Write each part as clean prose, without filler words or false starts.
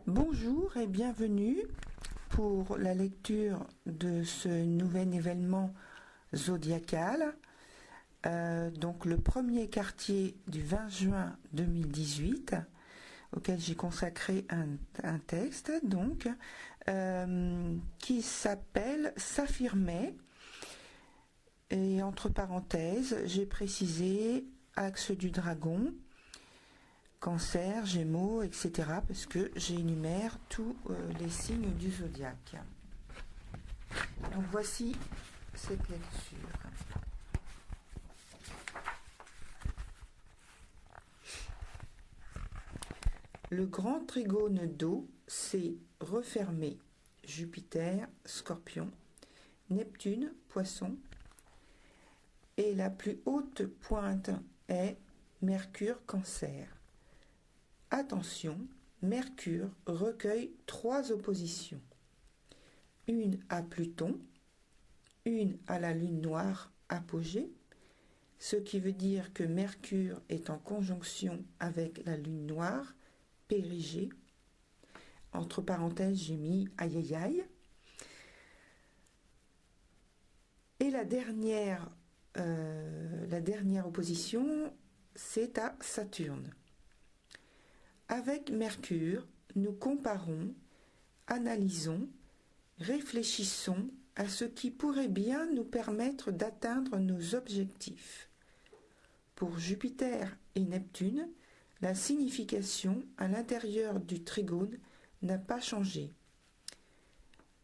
Bonjour et bienvenue pour la lecture de ce nouvel événement zodiacal. Donc le premier quartier du 20 juin 2018, auquel j'ai consacré un texte donc, qui s'appelle S'affirmer. Et entre parenthèses, j'ai précisé axe du dragon, Cancer, Gémeaux, etc. parce que j'énumère tous les signes du zodiaque. Donc voici cette lecture. Le grand trigone d'eau s'est refermé. Jupiter, Scorpion, Neptune, Poisson, et la plus haute pointe est Mercure, Cancer. Attention, Mercure recueille 3 oppositions. Une à Pluton, une à la Lune noire apogée, ce qui veut dire que Mercure est en conjonction avec la Lune noire périgée. Entre parenthèses, j'ai mis aïe aïe aïe. Et la dernière opposition, c'est à Saturne. Avec Mercure, nous comparons, analysons, réfléchissons à ce qui pourrait bien nous permettre d'atteindre nos objectifs. Pour Jupiter et Neptune, la signification à l'intérieur du trigone n'a pas changé.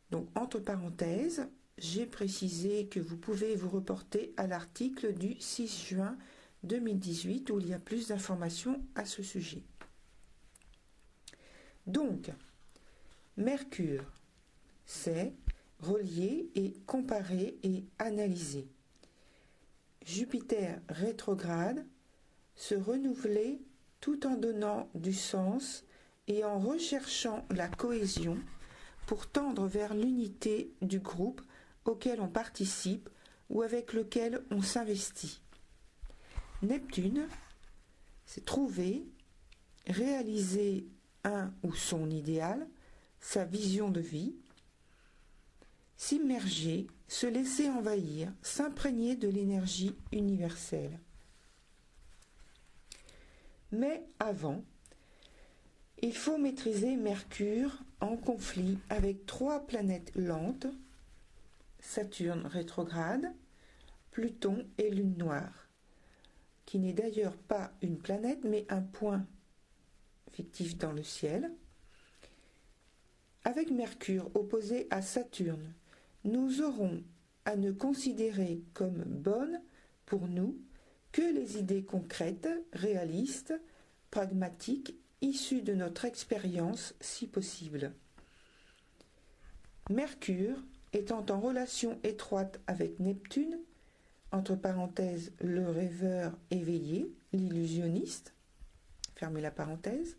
Donc, entre parenthèses, j'ai précisé que vous pouvez vous reporter à l'article du 6 juin 2018 où il y a plus d'informations à ce sujet. Donc, Mercure, c'est relier et comparer et analyser. Jupiter rétrograde, se renouveler tout en donnant du sens et en recherchant la cohésion pour tendre vers l'unité du groupe auquel on participe ou avec lequel on s'investit. Neptune, c'est trouver, réaliser un ou son idéal, sa vision de vie, s'immerger, se laisser envahir, s'imprégner de l'énergie universelle. Mais avant, il faut maîtriser Mercure en conflit avec 3 planètes lentes, Saturne rétrograde, Pluton et Lune noire, qui n'est d'ailleurs pas une planète mais un point fictif dans le ciel. Avec Mercure opposé à Saturne, nous aurons à ne considérer comme bonnes pour nous que les idées concrètes, réalistes, pragmatiques, issues de notre expérience si possible. Mercure étant en relation étroite avec Neptune, entre parenthèses le rêveur éveillé, l'illusionniste, fermez la parenthèse,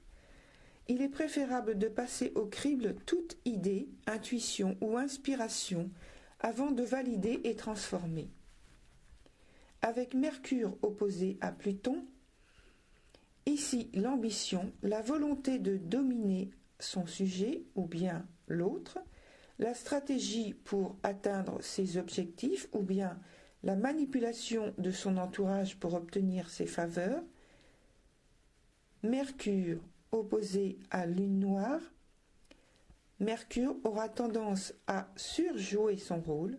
il est préférable de passer au crible toute idée, intuition ou inspiration avant de valider et transformer. Avec Mercure opposé à Pluton, ici l'ambition, la volonté de dominer son sujet ou bien l'autre, la stratégie pour atteindre ses objectifs ou bien la manipulation de son entourage pour obtenir ses faveurs. Mercure opposé à Lune noire, Mercure aura tendance à surjouer son rôle,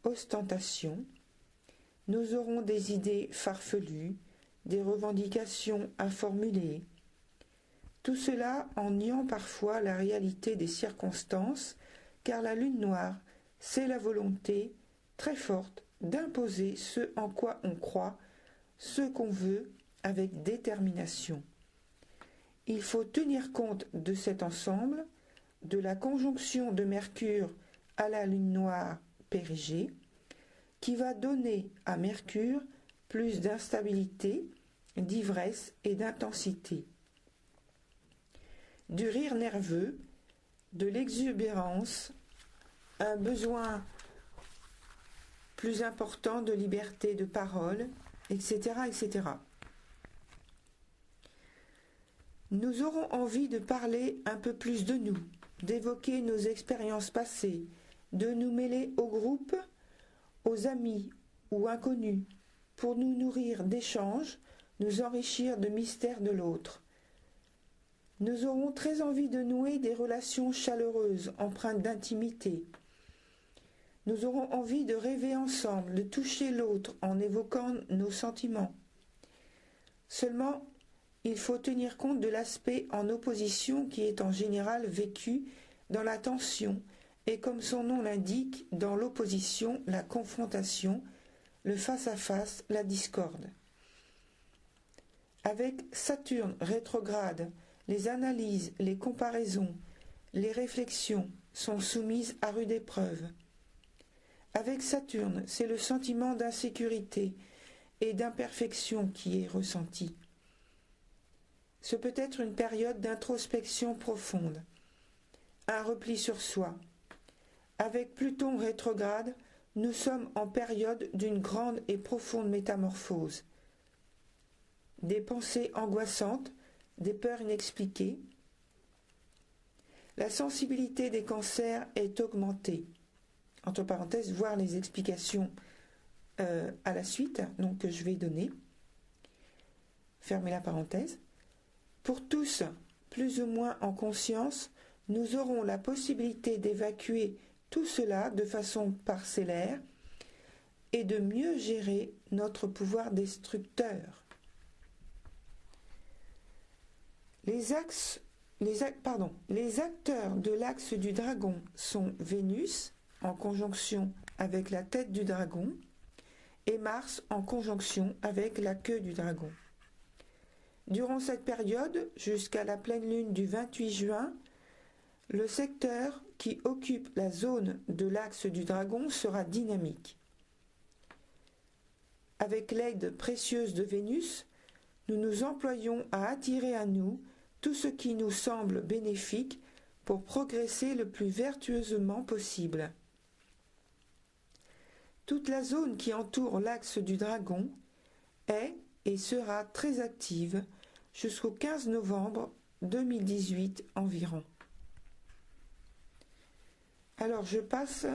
ostentation, nous aurons des idées farfelues, des revendications à formuler, tout cela en niant parfois la réalité des circonstances, car la Lune noire, c'est la volonté très forte d'imposer ce en quoi on croit, ce qu'on veut, avec détermination. Il faut tenir compte de cet ensemble, de la conjonction de Mercure à la Lune noire périgée, qui va donner à Mercure plus d'instabilité, d'ivresse et d'intensité. Du rire nerveux, de l'exubérance, un besoin plus important de liberté de parole, etc., etc. Nous aurons envie de parler un peu plus de nous, d'évoquer nos expériences passées, de nous mêler au groupe, aux amis ou inconnus, pour nous nourrir d'échanges, nous enrichir de mystères de l'autre. Nous aurons très envie de nouer des relations chaleureuses, empreintes d'intimité. Nous aurons envie de rêver ensemble, de toucher l'autre en évoquant nos sentiments. Seulement, il faut tenir compte de l'aspect en opposition qui est en général vécu dans la tension et, comme son nom l'indique, dans l'opposition, la confrontation, le face-à-face, la discorde. Avec Saturne rétrograde, les analyses, les comparaisons, les réflexions sont soumises à rude épreuve. Avec Saturne, c'est le sentiment d'insécurité et d'imperfection qui est ressenti. Ce peut être une période d'introspection profonde, un repli sur soi. Avec Pluton rétrograde, nous sommes en période d'une grande et profonde métamorphose. Des pensées angoissantes, des peurs inexpliquées. La sensibilité des cancers est augmentée. Entre parenthèses, voir les explications à la suite, donc que je vais donner. Fermez la parenthèse. Pour tous, plus ou moins en conscience, nous aurons la possibilité d'évacuer tout cela de façon parcellaire et de mieux gérer notre pouvoir destructeur. Les acteurs de l'axe du dragon sont Vénus en conjonction avec la tête du dragon et Mars en conjonction avec la queue du dragon. Durant cette période, jusqu'à la pleine lune du 28 juin, le secteur qui occupe la zone de l'axe du dragon sera dynamique. Avec l'aide précieuse de Vénus, nous nous employons à attirer à nous tout ce qui nous semble bénéfique pour progresser le plus vertueusement possible. Toute la zone qui entoure l'axe du dragon est et sera très active jusqu'au 15 novembre 2018 environ. Alors je passe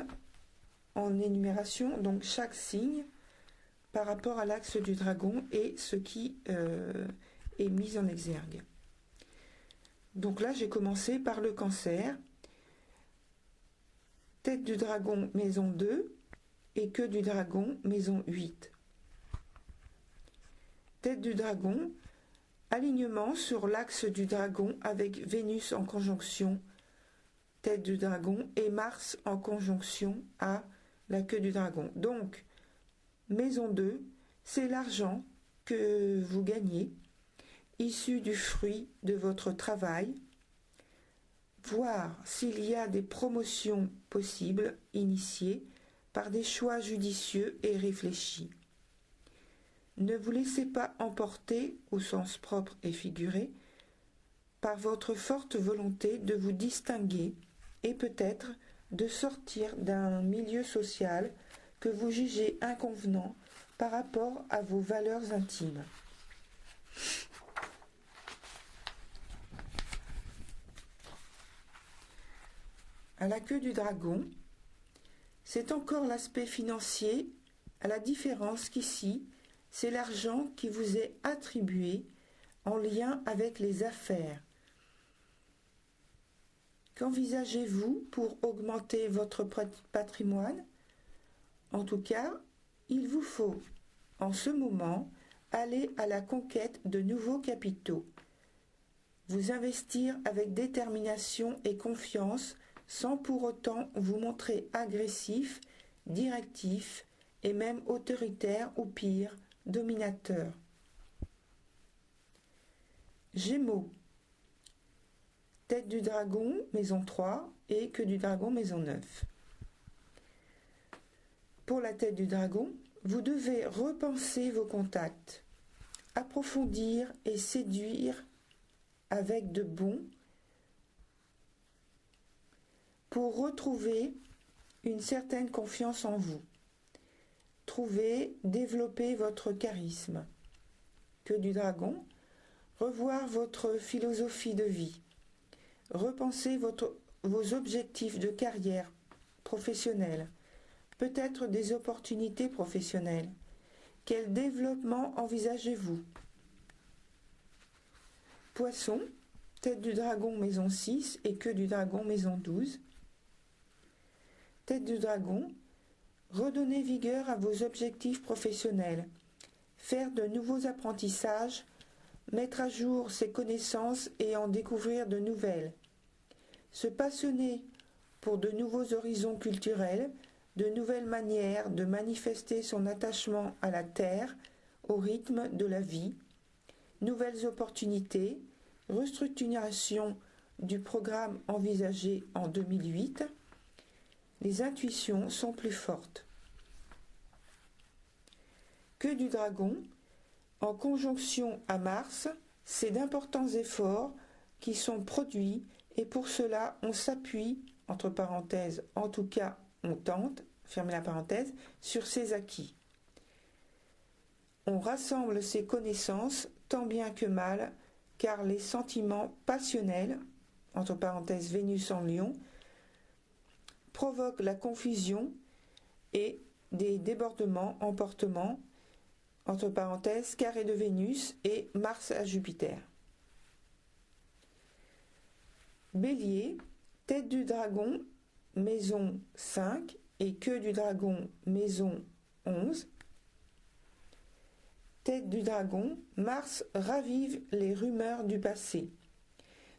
en énumération donc chaque signe par rapport à l'axe du dragon et ce qui est mis en exergue. Donc là j'ai commencé par le Cancer, tête du dragon maison 2 et queue du dragon maison 8. Tête du dragon, alignement sur l'axe du dragon avec Vénus en conjonction tête du dragon et Mars en conjonction à la queue du dragon. Donc, maison 2, c'est l'argent que vous gagnez, issu du fruit de votre travail, voir s'il y a des promotions possibles initiées par des choix judicieux et réfléchis. Ne vous laissez pas emporter, au sens propre et figuré, par votre forte volonté de vous distinguer et peut-être de sortir d'un milieu social que vous jugez inconvenant par rapport à vos valeurs intimes. À la queue du dragon, c'est encore l'aspect financier, à la différence qu'ici, c'est l'argent qui vous est attribué en lien avec les affaires. Qu'envisagez-vous pour augmenter votre patrimoine? En tout cas, il vous faut, en ce moment, aller à la conquête de nouveaux capitaux. Vous investir avec détermination et confiance sans pour autant vous montrer agressif, directif et même autoritaire ou pire, dominateur. Gémeaux. Tête du dragon, maison 3 et queue du dragon, maison 9. Pour la tête du dragon, vous devez repenser vos contacts, approfondir et séduire avec de bons pour retrouver une certaine confiance en vous. Trouvez, développez votre charisme. Queue du dragon, Revoir votre philosophie de vie. Repensez vos objectifs de carrière professionnelle. Peut-être des opportunités professionnelles. Quel développement envisagez-vous? Poisson, tête du dragon maison 6 et queue du dragon maison 12. Tête du dragon, redonnez vigueur à vos objectifs professionnels. Faire de nouveaux apprentissages, mettre à jour ses connaissances et en découvrir de nouvelles. Se passionner pour de nouveaux horizons culturels, de nouvelles manières de manifester son attachement à la terre, au rythme de la vie, nouvelles opportunités, restructuration du programme envisagé en 2008. Les intuitions sont plus fortes. Queue du dragon, en conjonction à Mars, c'est d'importants efforts qui sont produits et pour cela on s'appuie, entre parenthèses, en tout cas on tente, fermez la parenthèse, sur ses acquis. On rassemble ses connaissances tant bien que mal, car les sentiments passionnels, entre parenthèses Vénus en Lion, provoquent la confusion et des débordements, emportements, entre parenthèses, carré de Vénus et Mars à Jupiter. Bélier, tête du dragon, maison 5 et queue du dragon, maison 11. Tête du dragon, Mars ravive les rumeurs du passé.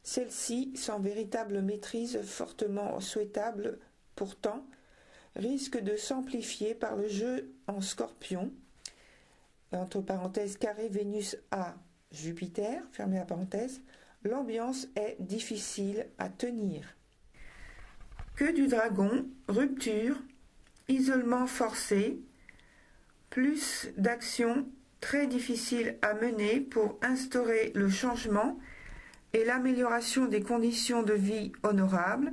Celles-ci, sans véritable maîtrise fortement souhaitable pourtant, risquent de s'amplifier par le jeu en Scorpion, entre parenthèses carré Vénus à Jupiter, fermez la parenthèse, l'ambiance est difficile à tenir. Queue du dragon, rupture, isolement forcé, plus d'actions très difficiles à mener pour instaurer le changement et l'amélioration des conditions de vie honorables,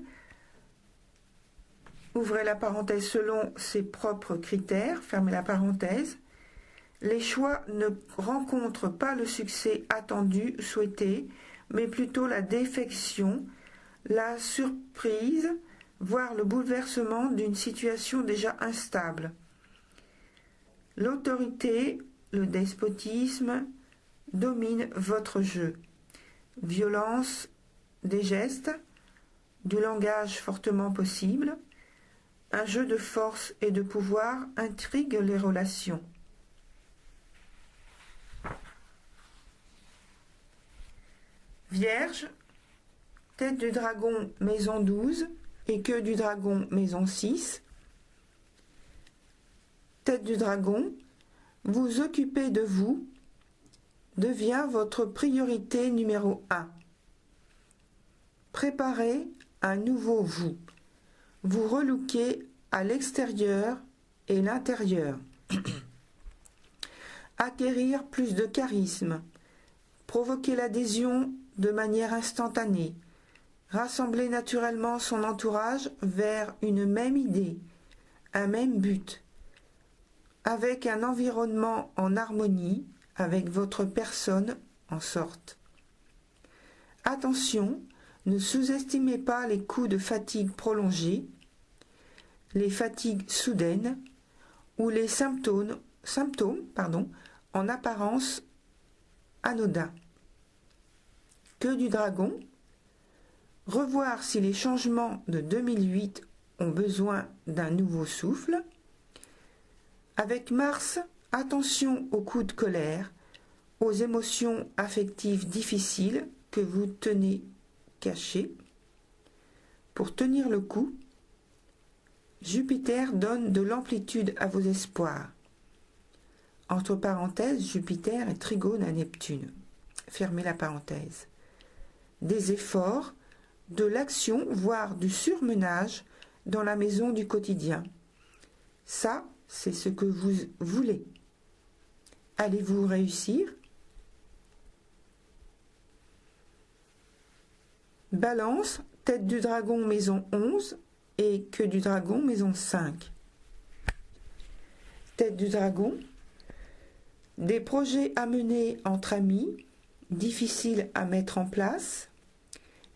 ouvrez la parenthèse selon ses propres critères, fermez la parenthèse. Les choix ne rencontrent pas le succès attendu, souhaité, mais plutôt la défection, la surprise, voire le bouleversement d'une situation déjà instable. L'autorité, le despotisme domine votre jeu. Violence des gestes, du langage fortement possible, un jeu de force et de pouvoir intrigue les relations. Vierge, tête du dragon maison 12 et queue du dragon maison 6. Tête du dragon, vous occuper de vous devient votre priorité numéro 1. Préparez un nouveau vous. Vous relooquez à l'extérieur et l'intérieur. Acquérir plus de charisme. Provoquer l'adhésion de manière instantanée, rassembler naturellement son entourage vers une même idée, un même but, avec un environnement en harmonie avec votre personne en sorte. Attention, ne sous-estimez pas les coups de fatigue prolongés, les fatigues soudaines ou les symptômes en apparence anodins. Queue du dragon, revoir si les changements de 2008 ont besoin d'un nouveau souffle. Avec Mars, attention aux coups de colère, aux émotions affectives difficiles que vous tenez cachées. Pour tenir le coup, Jupiter donne de l'amplitude à vos espoirs. Entre parenthèses, Jupiter est trigone à Neptune. Fermez la parenthèse. Des efforts, de l'action, voire du surmenage dans la maison du quotidien. Ça, c'est ce que vous voulez. Allez-vous réussir? Balance, tête du dragon maison 11 et queue du dragon maison 5. Tête du dragon, des projets à mener entre amis, difficile à mettre en place.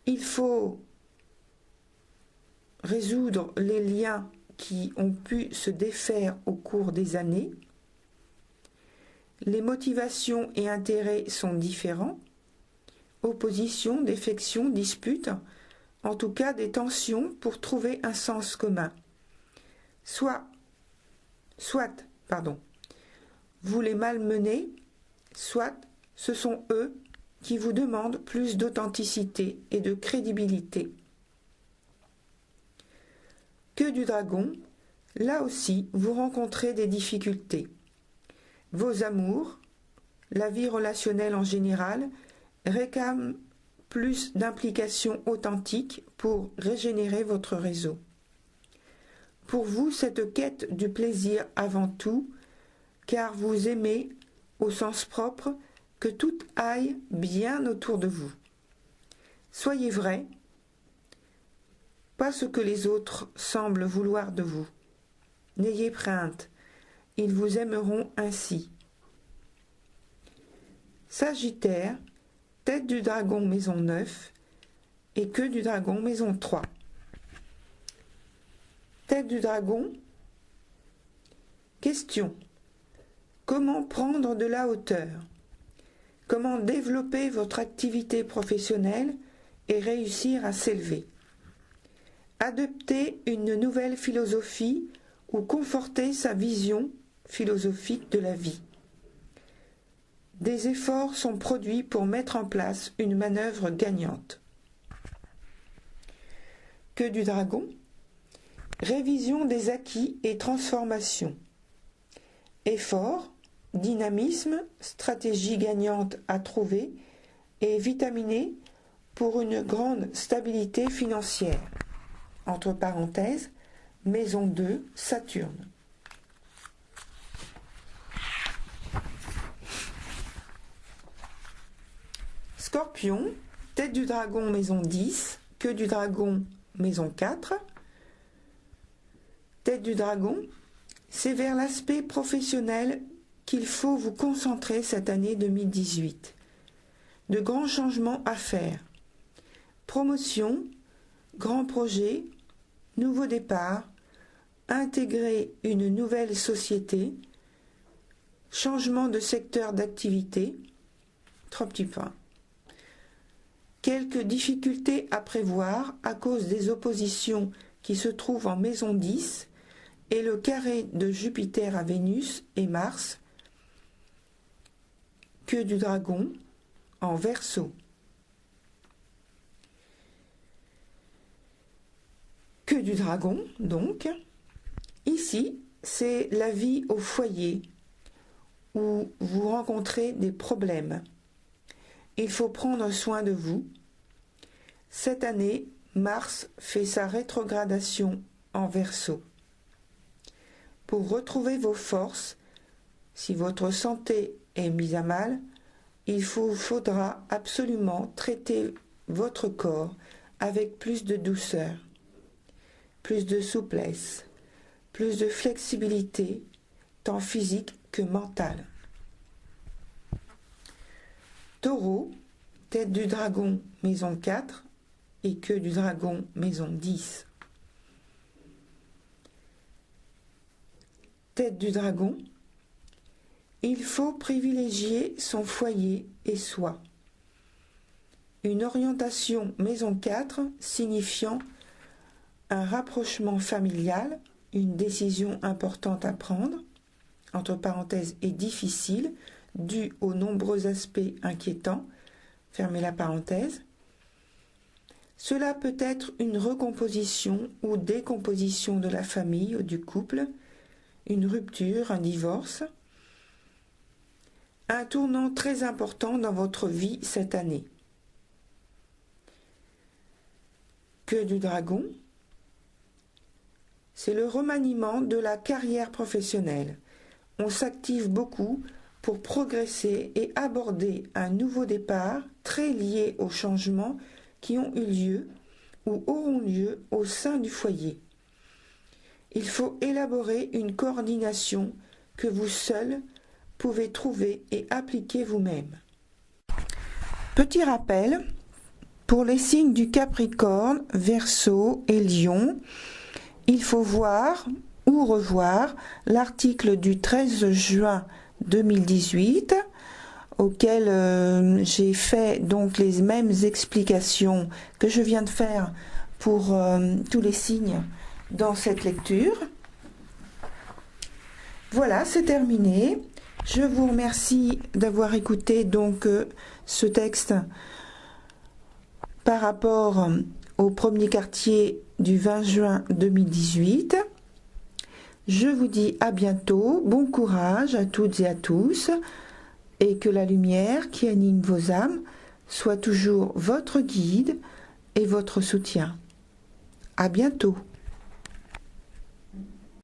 Il faut résoudre les liens qui ont pu se défaire au cours des années. Les motivations et intérêts sont différents. Opposition, défection, dispute, en tout cas des tensions pour trouver un sens commun. Soit, vous les malmenez, soit ce sont eux qui vous demandent plus d'authenticité et de crédibilité. Que du dragon, là aussi vous rencontrez des difficultés. Vos amours, la vie relationnelle en général, réclament plus d'implication authentique pour régénérer votre réseau. Pour vous, cette quête du plaisir avant tout, car vous aimez, au sens propre, que tout aille bien autour de vous. Soyez vrai, pas ce que les autres semblent vouloir de vous. N'ayez crainte, ils vous aimeront ainsi. Sagittaire, tête du dragon maison 9 et queue du dragon maison 3. Tête du dragon, question. Comment prendre de la hauteur? Comment développer votre activité professionnelle et réussir à s'élever? Adopter une nouvelle philosophie ou conforter sa vision philosophique de la vie. Des efforts sont produits pour mettre en place une manœuvre gagnante. Queue du dragon, révision des acquis et transformation. Effort, dynamisme, stratégie gagnante à trouver et vitaminé pour une grande stabilité financière. Entre parenthèses, maison 2, Saturne. Scorpion, tête du dragon maison 10, queue du dragon maison 4. Tête du dragon, c'est vers l'aspect professionnel qu'il faut vous concentrer cette année 2018. De grands changements à faire. Promotion, grands projets, nouveau départ, intégrer une nouvelle société, changement de secteur d'activité, 3 petits points. Quelques difficultés à prévoir à cause des oppositions qui se trouvent en maison 10 et le carré de Jupiter à Vénus et Mars, queue du dragon en Verseau. Queue du dragon, donc. Ici, c'est la vie au foyer où vous rencontrez des problèmes. Il faut prendre soin de vous. Cette année, Mars fait sa rétrogradation en Verseau. Pour retrouver vos forces, si votre santé est mise à mal, il vous faudra absolument traiter votre corps avec plus de douceur, plus de souplesse, plus de flexibilité, tant physique que mentale. Taureau, tête du dragon, maison 4 et queue du dragon, maison 10. Tête du dragon, il faut privilégier son foyer et soi. Une orientation maison 4 signifiant un rapprochement familial, une décision importante à prendre, entre parenthèses et difficile, due aux nombreux aspects inquiétants, fermez la parenthèse. Cela peut être une recomposition ou décomposition de la famille ou du couple, une rupture, un divorce. Un tournant très important dans votre vie cette année. Queue du dragon, c'est le remaniement de la carrière professionnelle. On s'active beaucoup pour progresser et aborder un nouveau départ très lié aux changements qui ont eu lieu ou auront lieu au sein du foyer. Il faut élaborer une coordination que vous seul pouvez trouver et appliquer vous-même. Petit rappel, pour les signes du Capricorne, Verseau et Lion, il faut voir ou revoir l'article du 13 juin 2018 auquel j'ai fait donc les mêmes explications que je viens de faire pour tous les signes dans cette lecture. Voilà, c'est terminé. Je vous remercie d'avoir écouté donc ce texte par rapport au premier quartier du 20 juin 2018. Je vous dis à bientôt, bon courage à toutes et à tous, et que la lumière qui anime vos âmes soit toujours votre guide et votre soutien. À bientôt.